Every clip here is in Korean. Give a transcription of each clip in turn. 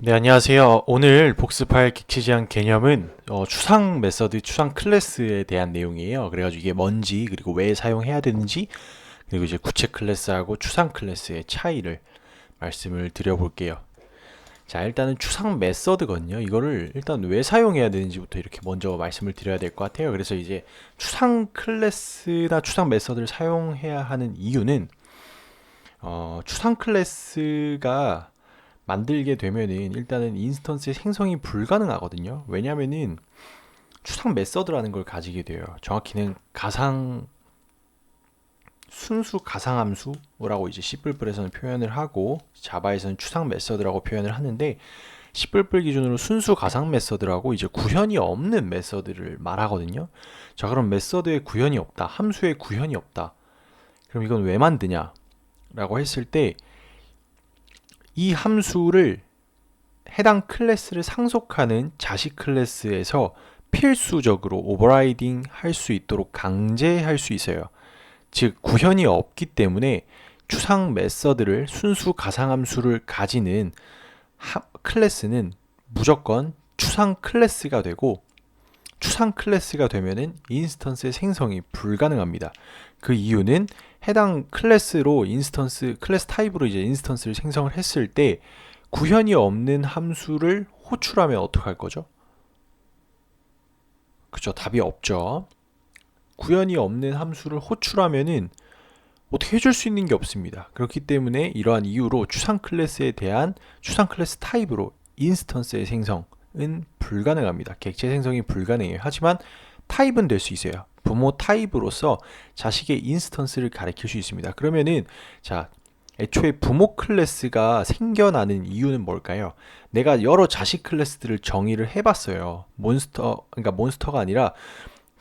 네, 안녕하세요. 오늘 복습할 객체지향 개념은 추상 메서드, 추상 클래스에 대한 내용이에요. 그래가지고 이게 뭔지, 그리고 왜 사용해야 되는지, 그리고 이제 구체 클래스하고 추상 클래스의 차이를 말씀을 드려볼게요. 자, 일단은 추상 메서드거든요. 이거를 일단 왜 사용해야 되는지부터 이렇게 먼저 말씀을 드려야 될 것 같아요. 그래서 이제 추상 클래스나 추상 메서드를 사용해야 하는 이유는 추상 클래스가 만들게 되면은 일단은 인스턴스의 생성이 불가능하거든요. 왜냐면은 추상 메서드라는 걸 가지게 돼요. 정확히는 순수 가상함수라고 이제 C++에서는 표현을 하고 자바에서는 추상 메서드라고 표현을 하는데 C++ 기준으로 순수 가상 메서드라고 이제 구현이 없는 메서드를 말하거든요. 자, 그럼 메서드에 구현이 없다. 함수에 구현이 없다. 그럼 이건 왜 만드냐? 라고 했을 때 이 함수를 해당 클래스를 상속하는 자식 클래스에서 필수적으로 오버라이딩 할 수 있도록 강제할 수 있어요. 즉 구현이 없기 때문에 추상 메서드를 순수 가상함수를 가지는 클래스는 무조건 추상 클래스가 되고, 추상 클래스가 되면은 인스턴스의 생성이 불가능합니다. 그 이유는 해당 클래스로 클래스 타입으로 이제 인스턴스를 생성을 했을 때 구현이 없는 함수를 호출하면 어떡할 거죠? 그죠? 답이 없죠. 구현이 없는 함수를 호출하면은 어떻게 해줄 수 있는 게 없습니다. 그렇기 때문에 이러한 이유로 추상 클래스에 대한 추상 클래스 타입으로 인스턴스의 생성은 불가능합니다. 객체 생성이 불가능해요. 하지만 타입은 될 수 있어요. 부모 타입으로서 자식의 인스턴스를 가리킬 수 있습니다. 그러면은 자, 애초에 부모 클래스가 생겨나는 이유는 뭘까요? 내가 여러 자식 클래스들을 정의를 해봤어요. 그러니까 몬스터가 아니라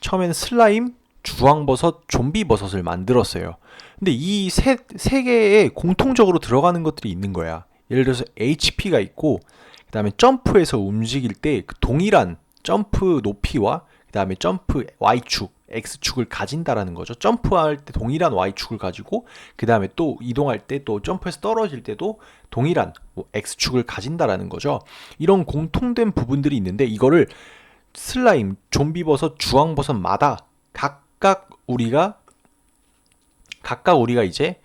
처음에는 슬라임, 주황버섯, 좀비버섯을 만들었어요. 근데 이 세 개에 공통적으로 들어가는 것들이 있는 거야. 예를 들어서 HP가 있고, 그 다음에 점프해서 움직일 때 그 동일한 점프 높이와 그 다음에 점프 Y축, X축을 가진다라는 거죠. 점프할 때 동일한 Y축을 가지고 그 다음에 또 이동할 때 또 점프해서 떨어질 때도 동일한 X축을 가진다라는 거죠. 이런 공통된 부분들이 있는데 이거를 슬라임, 좀비버섯, 주황버섯마다 각각 우리가 이제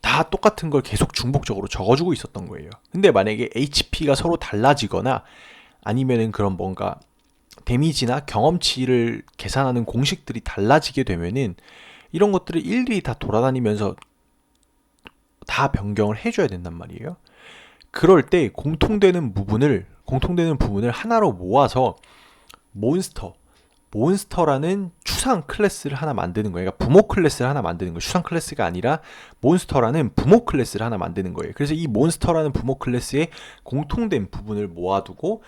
다 똑같은 걸 계속 중복적으로 적어주고 있었던 거예요. 근데 만약에 HP가 서로 달라지거나 아니면은 그런 뭔가 데미지나 경험치를 계산하는 공식들이 달라지게 되면은 이런 것들을 일일이 다 돌아다니면서 다 변경을 해줘야 된단 말이에요. 그럴 때 공통되는 부분을 하나로 모아서 몬스터, 몬스터라는 추상 클래스를 하나 만드는 거예요. 그러니까 부모 클래스를 하나 만드는 거예요. 추상 클래스가 아니라 몬스터라는 부모 클래스를 하나 만드는 거예요. 그래서 이 몬스터라는 부모 클래스의 공통된 부분을 모아두고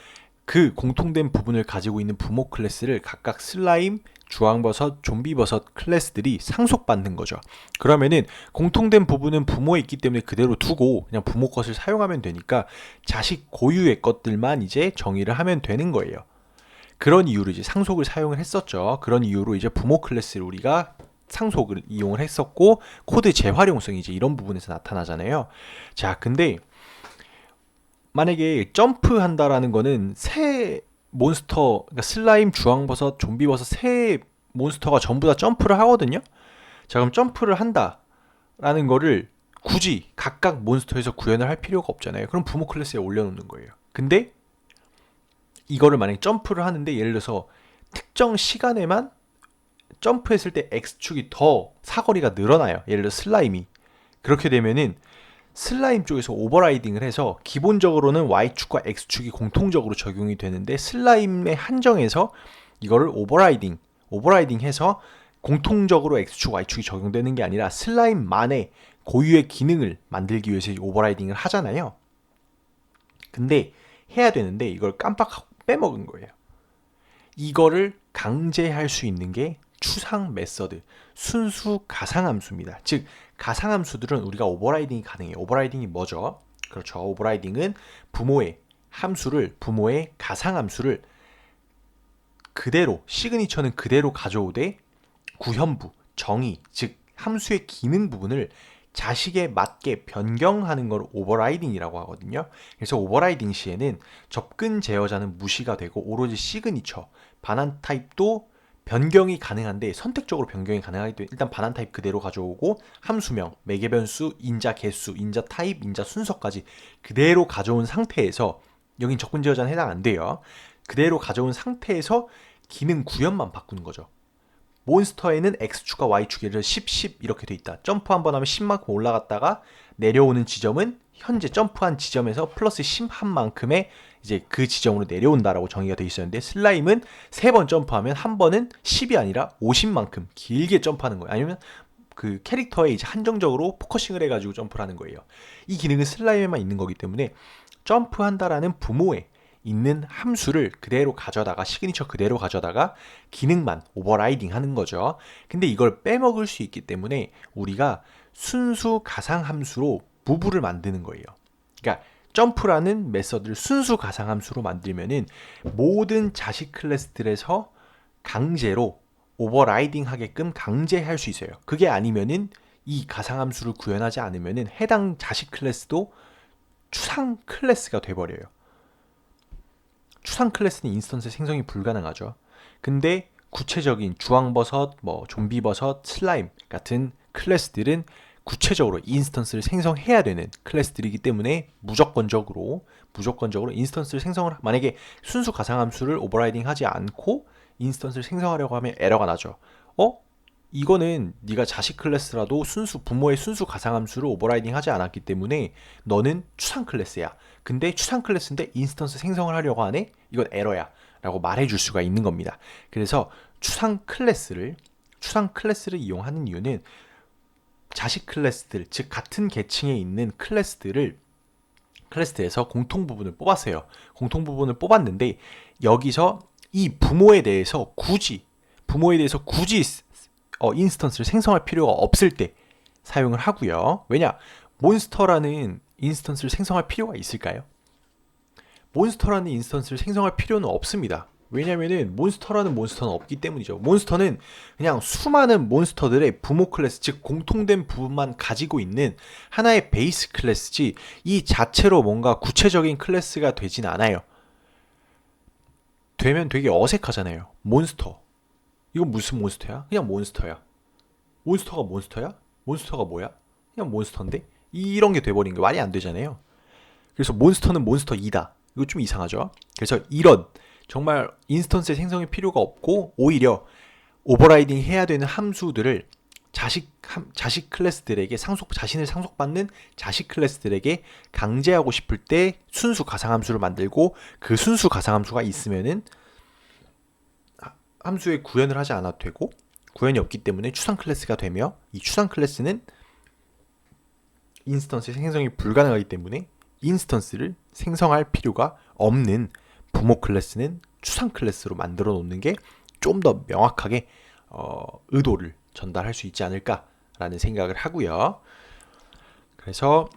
그 공통된 부분을 가지고 있는 부모 클래스를 각각 슬라임, 주황버섯, 좀비버섯 클래스들이 상속받는 거죠. 그러면은 공통된 부분은 부모에 있기 때문에 그대로 두고 그냥 부모 것을 사용하면 되니까 자식 고유의 것들만 이제 정의를 하면 되는 거예요. 그런 이유로 이제 상속을 사용을 했었죠. 그런 이유로 이제 부모 클래스를 우리가 상속을 이용을 했었고 코드 재활용성이 이제 이런 부분에서 나타나잖아요. 자, 근데 만약에 점프한다라는 거는 새 몬스터, 그러니까 슬라임, 주황버섯, 좀비버섯 새 몬스터가 전부 다 점프를 하거든요. 자, 그럼 점프를 한다라는 거를 굳이 각각 몬스터에서 구현을 할 필요가 없잖아요. 그럼 부모 클래스에 올려놓는 거예요. 근데 이거를 만약에 점프를 하는데 예를 들어서 특정 시간에만 점프했을 때 X축이 더 사거리가 늘어나요. 예를 들어 슬라임이. 그렇게 되면은 슬라임 쪽에서 오버라이딩을 해서 기본적으로는 Y축과 X축이 공통적으로 적용이 되는데 슬라임의 한정에서 이거를 오버라이딩해서 공통적으로 X축, Y축이 적용되는 게 아니라 슬라임만의 고유의 기능을 만들기 위해서 오버라이딩을 하잖아요. 근데 해야 되는데 이걸 깜빡하고 빼먹은 거예요. 이거를 강제할 수 있는 게 추상 메서드, 순수 가상함수입니다. 즉 가상함수들은 우리가 오버라이딩이 가능해요. 오버라이딩이 뭐죠? 그렇죠. 오버라이딩은 부모의 가상함수를 그대로, 시그니처는 그대로 가져오되 구현부, 정의, 즉 함수의 기능 부분을 자식에 맞게 변경하는 걸 오버라이딩이라고 하거든요. 그래서 오버라이딩 시에는 접근 제어자는 무시가 되고 오로지 시그니처, 반환 타입도 변경이 가능한데 선택적으로 변경이 가능하기 때문에 일단 반환 타입 그대로 가져오고 함수명, 매개 변수, 인자 개수, 인자 타입, 인자 순서까지 그대로 가져온 상태에서 여긴 접근 제어자는 해당 안 돼요. 그대로 가져온 상태에서 기능 구현만 바꾸는 거죠. 몬스터에는 X축과 Y축이 10, 10 이렇게 돼 있다. 점프 한번 하면 10만큼 올라갔다가 내려오는 지점은 현재 점프한 지점에서 플러스 10한 만큼의 이제 그 지점으로 내려온다라고 정의가 돼 있었는데 슬라임은 3번 점프하면 한 번은 10이 아니라 50만큼 길게 점프하는 거예요. 아니면 그 캐릭터에 이제 한정적으로 포커싱을 해가지고 점프를 하는 거예요. 이 기능은 슬라임에만 있는 거기 때문에 점프한다라는 부모에 있는 함수를 그대로 가져다가 시그니처 그대로 가져다가 기능만 오버라이딩 하는 거죠. 근데 이걸 빼먹을 수 있기 때문에 우리가 순수 가상 함수로 무브를 만드는 거예요. 그러니까 점프라는 메서드를 순수 가상 함수로 만들면은 모든 자식 클래스들에서 강제로 오버라이딩 하게끔 강제할 수 있어요. 그게 아니면은 이 가상 함수를 구현하지 않으면은 해당 자식 클래스도 추상 클래스가 돼버려요. 추상 클래스는 인스턴스 생성이 불가능하죠. 근데 구체적인 주황버섯, 좀비버섯, 슬라임 같은 클래스들은 구체적으로 인스턴스를 생성해야 되는 클래스들이기 때문에 무조건적으로 인스턴스를 생성을 만약에 순수 가상함수를 오버라이딩 하지 않고 인스턴스를 생성하려고 하면 에러가 나죠. 이거는 네가 자식 클래스라도 부모의 순수 가상함수를 오버라이딩 하지 않았기 때문에 너는 추상 클래스야. 근데 추상 클래스인데 인스턴스 생성을 하려고 하네? 이건 에러야 라고 말해줄 수가 있는 겁니다. 그래서 추상 클래스를 이용하는 이유는 자식 클래스들, 즉 같은 계층에 있는 클래스에서 공통 부분을 뽑았어요. 공통 부분을 뽑았는데 여기서 이 부모에 대해서 굳이 인스턴스를 생성할 필요가 없을 때 사용을 하고요. 왜냐? 몬스터라는 인스턴스를 생성할 필요가 있을까요? 몬스터라는 인스턴스를 생성할 필요는 없습니다. 왜냐면은 몬스터라는 몬스터는 없기 때문이죠. 몬스터는 그냥 수많은 몬스터들의 부모 클래스, 즉 공통된 부분만 가지고 있는 하나의 베이스 클래스지 이 자체로 뭔가 구체적인 클래스가 되진 않아요. 되면 되게 어색하잖아요. 몬스터. 이건 무슨 몬스터야? 그냥 몬스터야. 몬스터가 몬스터야? 몬스터가 뭐야? 그냥 몬스터인데? 이런 게 돼버린 게 말이 안 되잖아요. 그래서 몬스터는 몬스터2다. 이거 좀 이상하죠? 그래서 이런 정말 인스턴스의 생성이 필요가 없고 오히려 오버라이딩 해야 되는 함수들을 자식 클래스들에게 자신을 상속받는 자식 클래스들에게 강제하고 싶을 때 순수 가상함수를 만들고 그 순수 가상함수가 있으면은 함수에 구현을 하지 않아도 되고 구현이 없기 때문에 추상 클래스가 되며 이 추상 클래스는 인스턴스의 생성이 불가능하기 때문에 인스턴스를 생성할 필요가 없는 부모 클래스는 추상 클래스로 만들어 놓는 게 좀 더 명확하게 의도를 전달할 수 있지 않을까라는 생각을 하고요. 그래서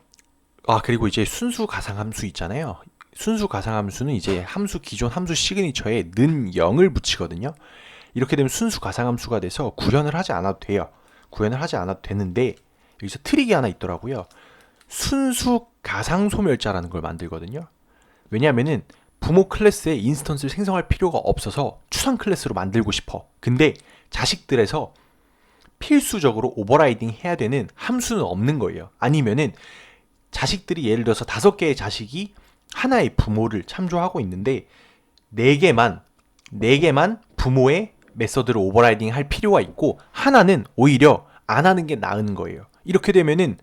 그리고 이제 순수 가상함수 있잖아요. 순수 가상함수는 이제 기존 함수 시그니처에 는 0을 붙이거든요. 이렇게 되면 순수 가상함수가 돼서 구현을 하지 않아도 돼요. 구현을 하지 않아도 되는데 여기서 트릭이 하나 있더라고요. 순수 가상소멸자라는 걸 만들거든요. 왜냐하면은 부모 클래스에 인스턴스를 생성할 필요가 없어서 추상 클래스로 만들고 싶어. 근데 자식들에서 필수적으로 오버라이딩 해야 되는 함수는 없는 거예요. 아니면은 자식들이 예를 들어서 5개의 자식이 하나의 부모를 참조하고 있는데 4개만 부모의 메서드를 오버라이딩 할 필요가 있고 하나는 오히려 안 하는 게 나은 거예요. 이렇게 되면은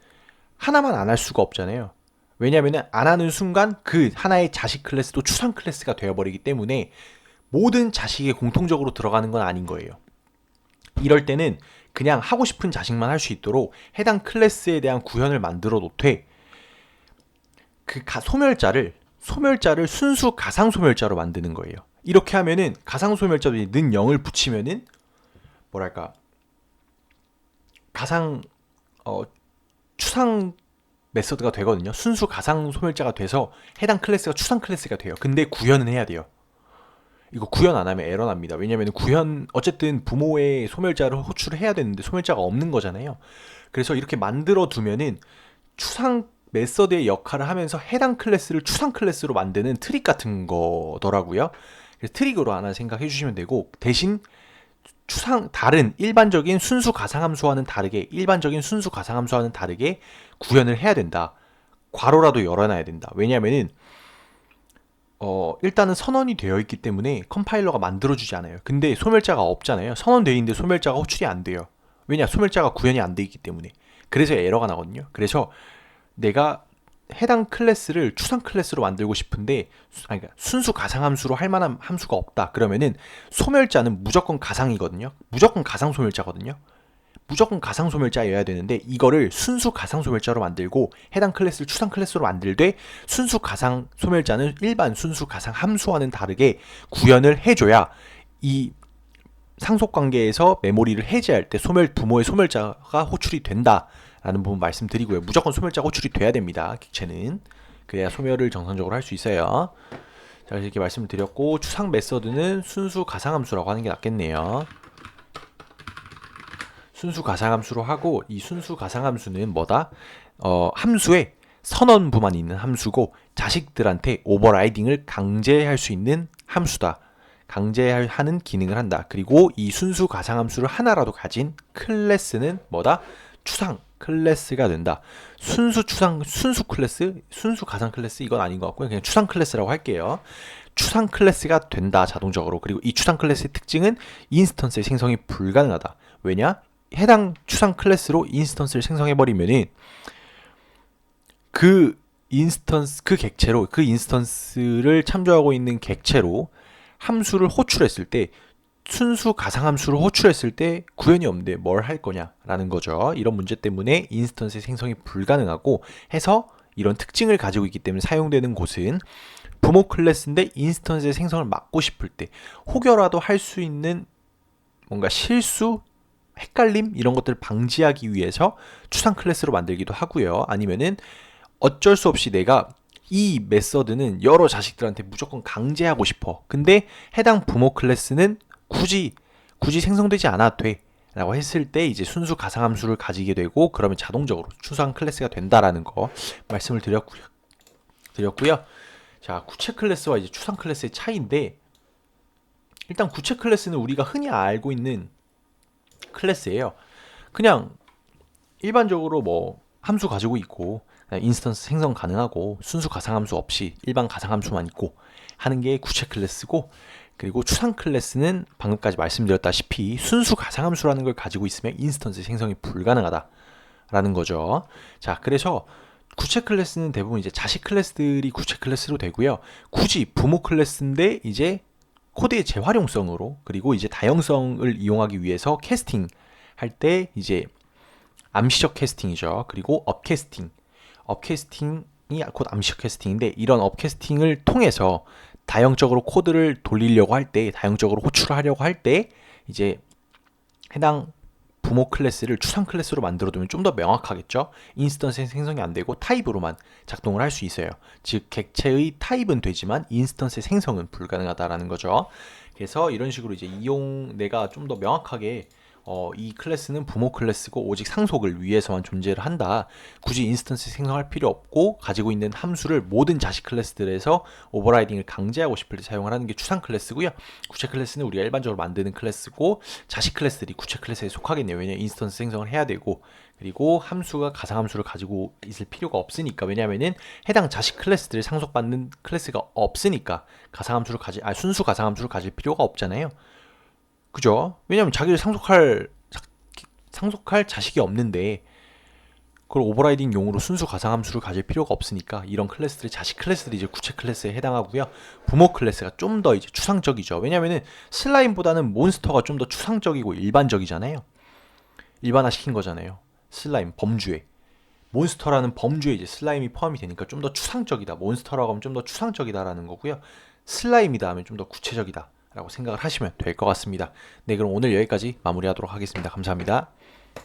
하나만 안 할 수가 없잖아요. 왜냐면은 안 하는 순간 그 하나의 자식 클래스도 추상 클래스가 되어버리기 때문에 모든 자식에 공통적으로 들어가는 건 아닌 거예요. 이럴 때는 그냥 하고 싶은 자식만 할 수 있도록 해당 클래스에 대한 구현을 만들어 놓되 그 소멸자를 순수 가상 소멸자로 만드는 거예요. 이렇게 하면은 가상 소멸자도 는 0을 붙이면은 뭐랄까 추상 메서드가 되거든요. 순수 가상 소멸자가 돼서 해당 클래스가 추상 클래스가 돼요. 근데 구현은 해야 돼요. 이거 구현 안 하면 에러 납니다. 왜냐면 어쨌든 부모의 소멸자를 호출을 해야 되는데 소멸자가 없는 거잖아요. 그래서 이렇게 만들어 두면은 추상 메서드의 역할을 하면서 해당 클래스를 추상 클래스로 만드는 트릭 같은 거더라고요. 그래서 트릭으로 하나 생각해 주시면 되고, 대신 다른 일반적인 순수 가상함수와는 다르게 구현을 해야 된다. 괄호라도 열어놔야 된다. 왜냐면은 일단은 선언이 되어 있기 때문에 컴파일러가 만들어주지 않아요. 근데 소멸자가 없잖아요. 선언되어 있는데 소멸자가 호출이 안 돼요. 왜냐? 소멸자가 구현이 안 돼 있기 때문에. 그래서 에러가 나거든요. 그래서 내가 해당 클래스를 추상 클래스로 만들고 싶은데, 그러니까 순수 가상함수로 할 만한 함수가 없다. 그러면은 소멸자는 무조건 가상이거든요. 무조건 가상 소멸자거든요. 무조건 가상 소멸자여야 되는데, 이거를 순수 가상 소멸자로 만들고 해당 클래스를 추상 클래스로 만들되, 순수 가상 소멸자는 일반 순수 가상 함수와는 다르게 구현을 해줘야 이 상속 관계에서 메모리를 해제할 때 부모의 소멸자가 호출이 된다라는 부분 말씀드리고요. 무조건 소멸자가 호출이 돼야 됩니다. 객체는. 그래야 소멸을 정상적으로 할 수 있어요. 자, 이렇게 말씀을 드렸고, 추상 메서드는 순수 가상함수라고 하는 게 낫겠네요. 순수 가상함수로 하고, 이 순수 가상함수는 뭐다? 함수에 선언부만 있는 함수고, 자식들한테 오버라이딩을 강제할 수 있는 함수다. 강제하는 기능을 한다. 그리고 이 순수 가상함수를 하나라도 가진 클래스는 뭐다? 추상 클래스가 된다. 순수 클래스, 순수 가상 클래스 이건 아닌 것 같고요. 그냥 추상 클래스라고 할게요. 추상 클래스가 된다, 자동적으로. 그리고 이 추상 클래스의 특징은 인스턴스의 생성이 불가능하다. 왜냐? 해당 추상 클래스로 인스턴스를 생성해버리면은 그 인스턴스를 참조하고 있는 객체로 함수를 호출했을 때, 순수 가상함수를 호출했을 때 구현이 없는데 뭘 할 거냐라는 거죠. 이런 문제 때문에 인스턴스의 생성이 불가능하고 해서, 이런 특징을 가지고 있기 때문에 사용되는 곳은 부모 클래스인데 인스턴스의 생성을 막고 싶을 때, 혹여라도 할 수 있는 뭔가 실수, 헷갈림 이런 것들을 방지하기 위해서 추상 클래스로 만들기도 하고요. 아니면은 어쩔 수 없이 내가 이 메서드는 여러 자식들한테 무조건 강제하고 싶어. 근데 해당 부모 클래스는 굳이 생성되지 않아도 돼. 라고 했을 때 이제 순수 가상함수를 가지게 되고, 그러면 자동적으로 추상 클래스가 된다라는 거 말씀을 드렸고요. 자, 구체 클래스와 이제 추상 클래스의 차이인데, 일단 구체 클래스는 우리가 흔히 알고 있는 클래스예요. 그냥 일반적으로 뭐 함수 가지고 있고, 인스턴스 생성 가능하고, 순수 가상함수 없이 일반 가상함수만 있고 하는 게 구체 클래스고, 그리고 추상 클래스는 방금까지 말씀드렸다시피 순수 가상함수라는 걸 가지고 있으면 인스턴스 생성이 불가능하다라는 거죠. 자, 그래서 구체 클래스는 대부분 이제 자식 클래스들이 구체 클래스로 되고요. 굳이 부모 클래스인데 이제 코드의 재활용성으로, 그리고 이제 다형성을 이용하기 위해서 캐스팅 할 때 이제 암시적 캐스팅이죠. 그리고 업캐스팅이 곧 암시적 캐스팅인데, 이런 업캐스팅을 통해서 다형적으로 코드를 돌리려고 할 때, 다형적으로 호출을 하려고 할 때 이제 해당 부모 클래스를 추상 클래스로 만들어 두면 좀 더 명확하겠죠. 인스턴스 생성이 안 되고 타입으로만 작동을 할 수 있어요. 즉 객체의 타입은 되지만 인스턴스의 생성은 불가능하다라는 거죠. 그래서 이런 식으로 이제 내가 좀 더 명확하게 이 클래스는 부모 클래스고 오직 상속을 위해서만 존재를 한다. 굳이 인스턴스 생성할 필요 없고, 가지고 있는 함수를 모든 자식 클래스들에서 오버라이딩을 강제하고 싶을 때 사용을 하는 게 추상 클래스고요. 구체 클래스는 우리가 일반적으로 만드는 클래스고, 자식 클래스들이 구체 클래스에 속하겠네요. 왜냐면 인스턴스 생성을 해야 되고, 그리고 함수가 가상함수를 가지고 있을 필요가 없으니까. 왜냐면은 해당 자식 클래스들을 상속받는 클래스가 없으니까 순수 가상함수를 가질 필요가 없잖아요. 그죠? 왜냐면 자기를 상속할 자식이 없는데, 그걸 오버라이딩 용으로 순수 가상함수를 가질 필요가 없으니까 이런 클래스들이, 자식 클래스들이 이제 구체 클래스에 해당하고요. 부모 클래스가 좀 더 이제 추상적이죠. 왜냐면은 슬라임보다는 몬스터가 좀 더 추상적이고 일반적이잖아요. 일반화시킨 거잖아요. 슬라임 범주에. 몬스터라는 범주에 이제 슬라임이 포함이 되니까 좀 더 추상적이다. 몬스터라고 하면 좀 더 추상적이다라는 거고요. 슬라임이다 하면 좀 더 구체적이다 라고 생각을 하시면 될 것 같습니다. 네, 그럼 오늘 여기까지 마무리하도록 하겠습니다. 감사합니다.